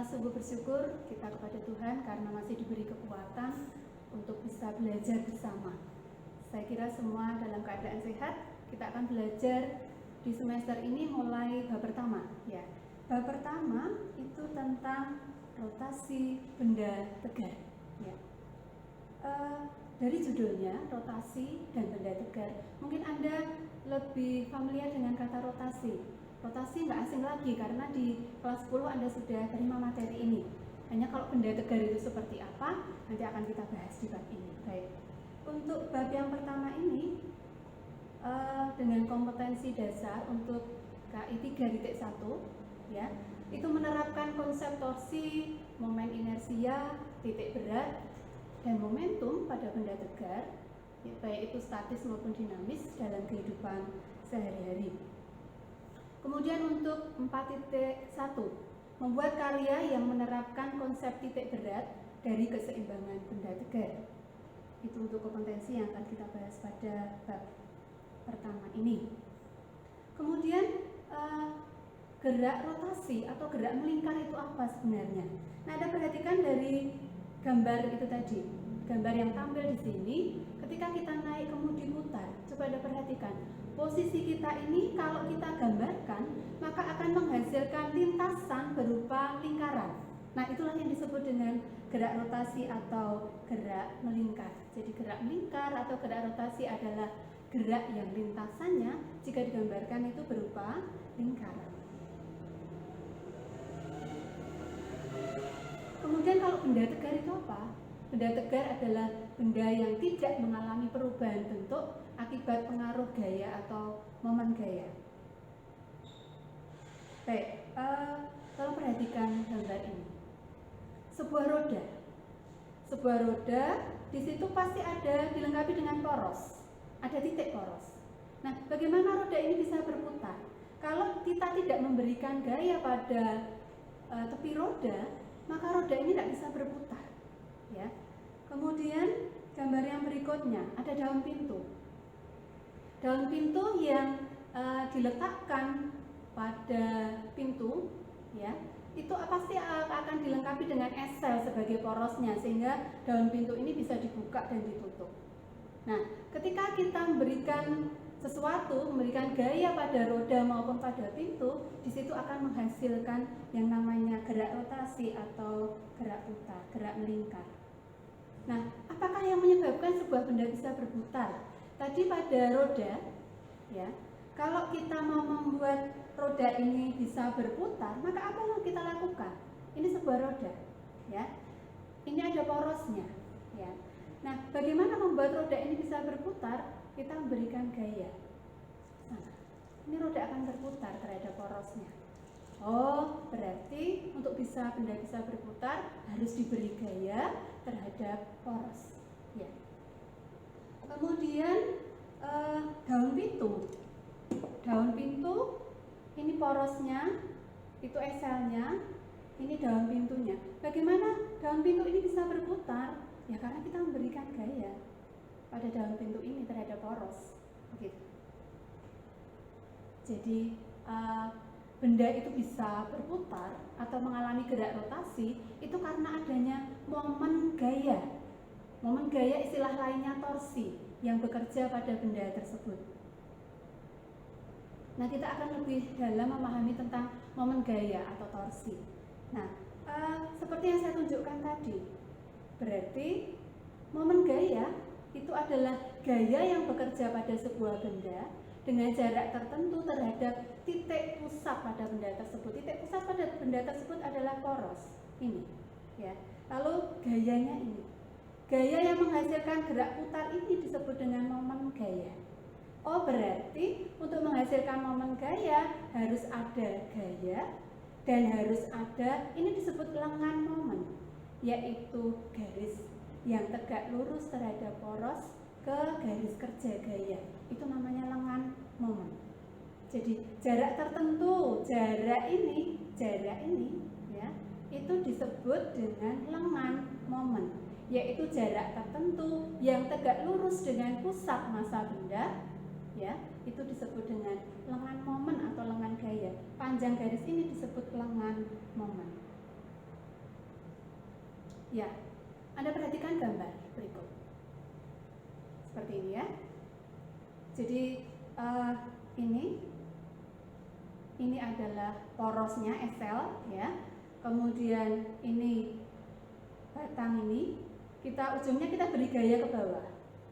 sungguh bersyukur kita kepada Tuhan karena masih diberi kekuatan untuk bisa belajar bersama. Saya kira semua dalam keadaan sehat. Kita akan belajar di semester ini mulai bab pertama. Ya, bab pertama itu tentang rotasi benda tegar. Ya. Dari judulnya rotasi dan benda tegar, mungkin Anda lebih familiar dengan kata rotasi. Rotasi nggak asing lagi karena di kelas 10 Anda sudah terima materi ini. Hanya kalau benda tegar itu seperti apa, nanti akan kita bahas di bab ini. Baik, untuk bab yang pertama ini dengan kompetensi dasar untuk KI 3.1 ya, itu menerapkan konsep torsi, momen inersia, titik berat, dan momentum pada benda tegar, ya, baik itu statis maupun dinamis dalam kehidupan sehari-hari. Kemudian untuk 4.1, membuat karya yang menerapkan konsep titik berat dari keseimbangan benda tegar. Itu untuk kompetensi yang akan kita bahas pada bab pertama ini. Kemudian gerak rotasi atau gerak melingkar itu apa sebenarnya? Nah, Anda perhatikan dari gambar itu tadi, gambar yang tampil di sini. Ketika kita naik kemudi putar, coba Anda perhatikan posisi kita ini. Kalau kita gambarkan, maka akan menghasilkan lintasan berupa lingkaran. Nah, itulah yang disebut dengan gerak rotasi atau gerak melingkar. Jadi gerak melingkar atau gerak rotasi adalah gerak yang lintasannya jika digambarkan itu berupa lingkaran. Kemudian kalau benda tegar itu apa? Benda tegar adalah benda yang tidak mengalami perubahan bentuk akibat pengaruh gaya atau momen gaya. Baik, tolong perhatikan gambar ini. Sebuah roda di situ pasti ada dilengkapi dengan poros, ada titik poros. Nah, bagaimana roda ini bisa berputar? Kalau kita tidak memberikan gaya pada tepi roda, maka roda ini tidak bisa berputar. Ya. Kemudian gambar yang berikutnya ada daun pintu. Daun pintu yang diletakkan pada pintu, ya, itu pasti akan dilengkapi dengan esel sebagai porosnya sehingga daun pintu ini bisa dibuka dan ditutup. Nah, ketika kita memberikan sesuatu, memberikan gaya pada roda maupun pada pintu, di situ akan menghasilkan yang namanya gerak rotasi atau gerak putar, gerak melingkar. Nah, apakah yang menyebabkan sebuah benda bisa berputar? Tadi pada roda, ya, kalau kita mau membuat roda ini bisa berputar, maka apa yang kita lakukan? Ini sebuah roda, ya. Ini ada porosnya, ya. Nah, bagaimana membuat roda ini bisa berputar? Kita memberikan gaya. Nah, ini roda akan berputar terhadap porosnya. Oh, berarti untuk benda bisa berputar harus diberi gaya terhadap poros. Ya. Kemudian daun pintu. Daun pintu ini porosnya, itu eselnya, ini daun pintunya. Bagaimana daun pintu ini bisa berputar? Ya karena kita memberikan gaya pada daun pintu ini terhadap poros. Begitu. Jadi benda itu bisa berputar atau mengalami gerak rotasi itu karena adanya momen gaya. Momen gaya istilah lainnya torsi yang bekerja pada benda tersebut. Nah, kita akan lebih dalam memahami tentang momen gaya atau torsi. Nah, seperti yang saya tunjukkan tadi, berarti momen gaya itu adalah gaya yang bekerja pada sebuah benda dengan jarak tertentu terhadap titik pusat pada benda tersebut. Titik pusat pada benda tersebut adalah poros ini, ya. Lalu gayanya ini, gaya yang menghasilkan gerak putar ini disebut dengan momen gaya. Oh, berarti untuk menghasilkan momen gaya harus ada gaya dan harus ada, ini disebut lengan momen, yaitu garis yang tegak lurus terhadap poros ke garis kerja gaya. Itu namanya lengan momen. Jadi jarak tertentu, jarak ini ya, itu disebut dengan lengan momen, yaitu jarak tertentu yang tegak lurus dengan pusat massa benda, ya, itu disebut dengan lengan momen atau lengan gaya. Panjang garis ini disebut lengan momen. Ya, Anda perhatikan gambar berikut. Seperti ini ya. Jadi ini adalah porosnya sel ya. Kemudian ini batang ini, ujungnya kita beri gaya ke bawah.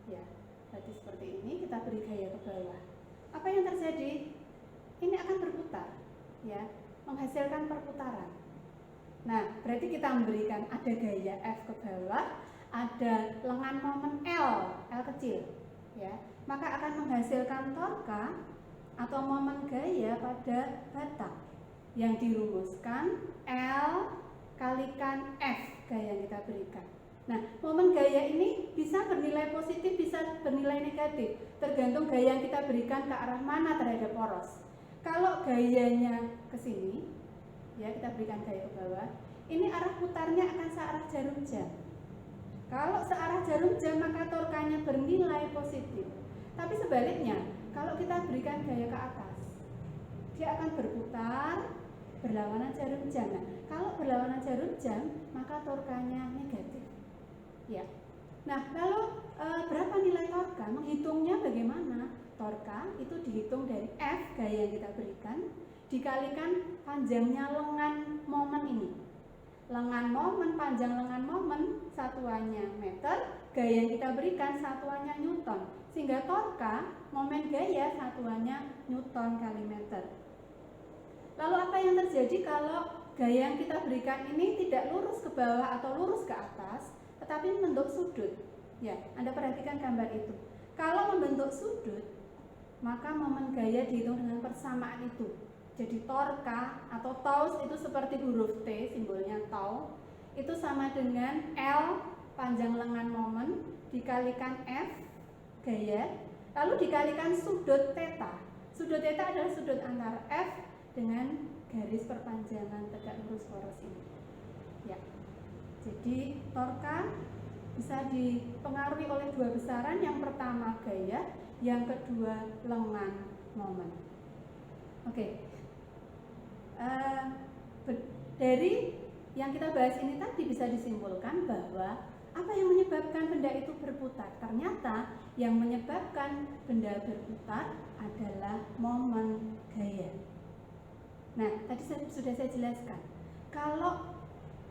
Ya, berarti seperti ini kita beri gaya ke bawah. Apa yang terjadi? Ini akan berputar, ya, menghasilkan perputaran. Nah, berarti kita memberikan ada gaya F ke bawah, ada lengan momen L kecil, ya, maka akan menghasilkan torka atau momen gaya pada batang yang dirumuskan L kalikan F gaya yang kita berikan. Nah, momen gaya ini bisa bernilai positif, bisa bernilai negatif, tergantung gaya yang kita berikan ke arah mana terhadap poros. Kalau gayanya ke sini, ya, kita berikan gaya ke bawah, ini arah putarnya akan searah jarum jam. Kalau searah jarum jam maka torkanya bernilai positif. Tapi sebaliknya, kalau kita berikan gaya ke atas, dia akan berputar berlawanan jarum jam. Nah, kalau berlawanan jarum jam maka torkanya negatif. Ya. Nah, lalu berapa nilai torka? Menghitungnya bagaimana? Torka itu dihitung dari F gaya yang kita berikan dikalikan panjangnya lengan momen ini. Lengan momen, panjang lengan momen satuannya meter, gaya yang kita berikan satuannya newton. Sehingga torka momen gaya satuannya newton kali meter. Lalu apa yang terjadi kalau gaya yang kita berikan ini tidak lurus ke bawah atau lurus ke atas, tetapi membentuk sudut? Ya, Anda perhatikan gambar itu. Kalau membentuk sudut, maka momen gaya dihitung dengan persamaan itu. Jadi torka atau tau itu seperti huruf T, simbolnya tau, itu sama dengan L panjang lengan momen dikalikan F gaya, lalu dikalikan sudut theta. Sudut theta adalah sudut antara F dengan garis perpanjangan tegak lurus poros ini. Ya. Jadi torka bisa dipengaruhi oleh dua besaran, yang pertama gaya, yang kedua lengan momen. Oke. Dari yang kita bahas ini tadi bisa disimpulkan bahwa apa yang menyebabkan benda itu berputar? Ternyata yang menyebabkan benda berputar adalah momen gaya. Nah, tadi sudah saya jelaskan. Kalau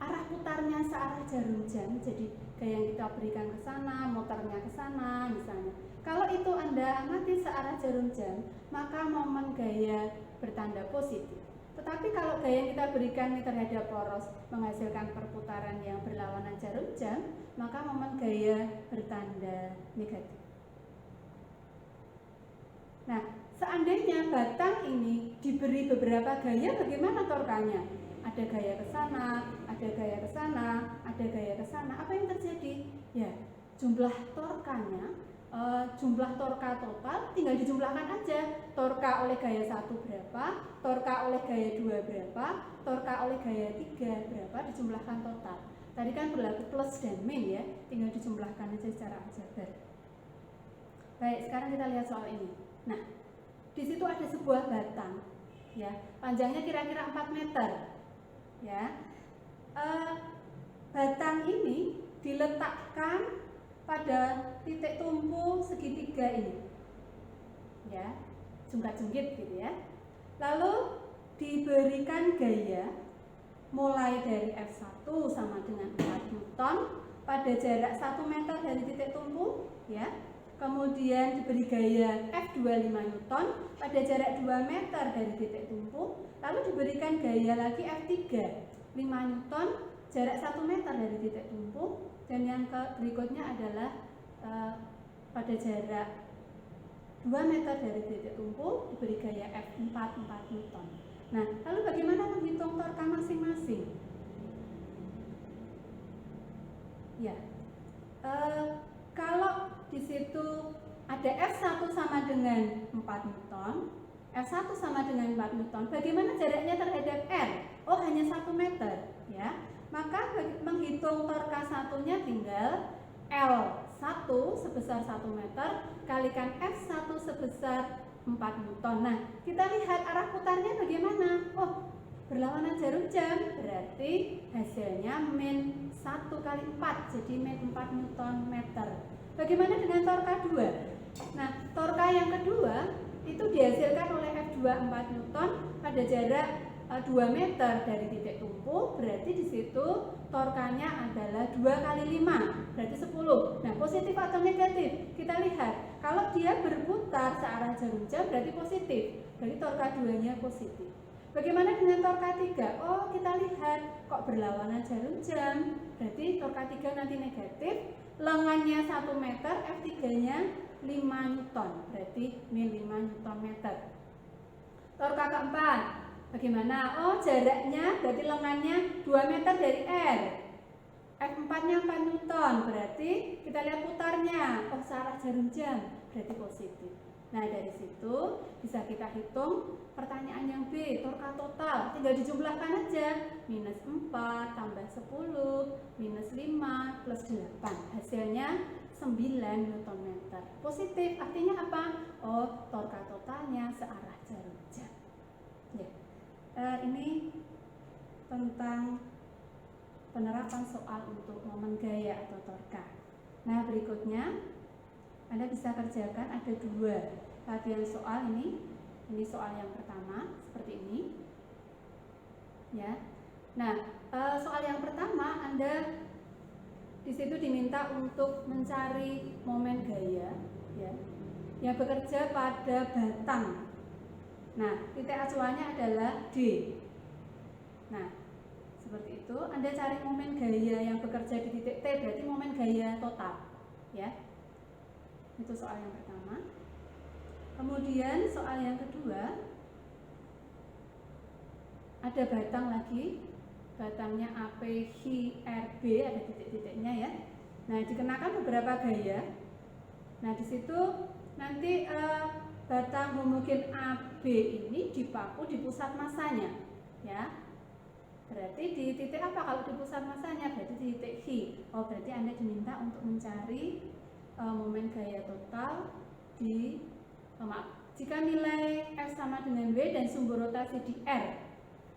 arah putarnya searah jarum jam, jadi gaya yang kita berikan ke sana, muternya ke sana misalnya. Kalau itu Anda amati searah jarum jam, maka momen gaya bertanda positif. Tetapi kalau gaya yang kita berikan terhadap poros menghasilkan perputaran yang berlawanan jarum jam, maka momen gaya bertanda negatif. Nah, seandainya batang ini diberi beberapa gaya, bagaimana torkanya? Ada gaya ke sana, ada gaya ke sana, ada gaya ke sana. Apa yang terjadi? Ya, jumlah torkanya, jumlah torka total tinggal dijumlahkan aja. Torka oleh gaya 1 berapa, torka oleh gaya 2 berapa, torka oleh gaya 3 berapa, dijumlahkan total. Tadi kan berlaku plus dan min ya, tinggal dijumlahkan aja secara aljabar. Baik, sekarang kita lihat soal ini. Nah, di situ ada sebuah batang, ya, panjangnya kira-kira 4 meter, ya. Batang ini diletakkan pada titik tumpu segitiga ini, ya, jungkat-jungkit gitu ya. Lalu diberikan gaya mulai dari F1 sama dengan 4 Newton pada jarak 1 meter dari titik tumpu, ya. Kemudian diberi gaya F2 5 Newton pada jarak 2 meter dari titik tumpu, lalu diberikan gaya lagi F3 5 Newton jarak 1 meter dari titik tumpu, dan yang berikutnya adalah pada jarak 2 meter dari titik tumpu diberi gaya F4 4 Newton. Nah, lalu bagaimana menghitung torka masing-masing? Ya, kalau di situ ada F1 sama dengan 4 Newton, F1 sama dengan 4 Newton, bagaimana jaraknya terhadap R? Oh, hanya 1 meter, ya. Maka menghitung torka satunya tinggal L1 sebesar 1 meter kalikan F1 sebesar 4 Newton. Nah, kita lihat arah putarnya bagaimana. Oh, berlawanan jarum jam, berarti hasilnya min 1 kali 4, jadi min 4 Nm. Bagaimana dengan torka 2? Nah, torka yang kedua itu dihasilkan oleh F2 4 Newton pada jarak 2 meter dari titik tumpu, berarti di situ torkanya adalah 2 kali 5, berarti 10. Nah, positif atau negatif? Kita lihat, kalau dia berputar searah jarum jam berarti positif, berarti torka 2-nya positif. Bagaimana dengan torka 3? Oh, kita lihat, kok berlawanan jarum jam, berarti torka 3 nanti negatif, lengannya 1 meter, F3-nya 5 Newton, berarti min 5 Nm. Torka keempat, bagaimana? Oh, jaraknya berarti lengannya 2 meter dari R, F4-nya 4 Newton, berarti kita lihat putarnya, oh searah jarum jam, berarti positif. Nah, dari situ bisa kita hitung pertanyaan yang B, torka total, tinggal dijumlahkan aja, minus 4 tambah 10, minus 5 plus 8, hasilnya 9 Nm. Positif, artinya apa? Oh, torka totalnya searah jarum jam. Ya. Ini tentang penerapan soal untuk momen gaya atau torka. Nah, berikutnya Anda bisa kerjakan, ada 2 latihan soal ini. Ini soal yang pertama seperti ini. Ya. Nah, soal yang pertama Anda di situ diminta untuk mencari momen gaya, ya, yang bekerja pada batang. Nah, titik acuannya adalah D. Nah, seperti itu. Anda cari momen gaya yang bekerja di titik T, berarti momen gaya total, ya. Itu soal yang pertama. Kemudian soal yang kedua, ada batang lagi, batangnya AP, H, RB, ada titik-titiknya ya. Nah, dikenakan beberapa gaya. Nah, di situ nanti batang homogen AB ini dipaku di pusat masanya, ya. Berarti di titik apa kalau di pusat masanya? Berarti di titik H. Oh, berarti Anda diminta untuk mencari momen gaya total di jika nilai F sama dengan W dan sumber rotasi di R,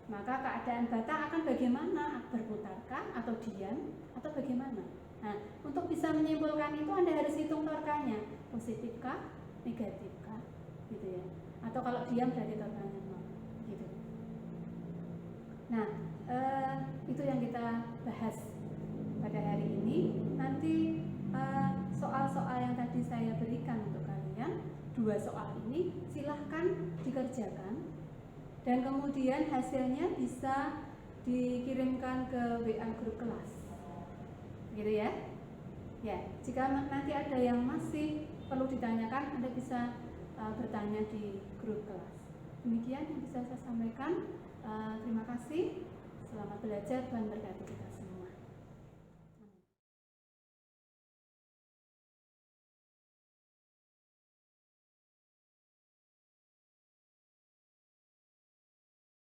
maka keadaan batang akan bagaimana? Berputarkah atau diam atau bagaimana? Nah, untuk bisa menyimpulkan itu Anda harus hitung torkanya, positifkah, negatifkah, gitu ya. Atau kalau diam berarti torkanya 0, gitu. Nah, itu yang kita bahas pada hari ini. Nanti soal-soal yang tadi saya berikan untuk kalian, 2 soal ini silahkan dikerjakan dan kemudian hasilnya bisa dikirimkan ke WA grup kelas, gitu ya. Ya, jika nanti ada yang masih perlu ditanyakan, Anda bisa bertanya di grup kelas. Demikian yang bisa saya sampaikan. Terima kasih. Selamat belajar, Tuhan berkati kita.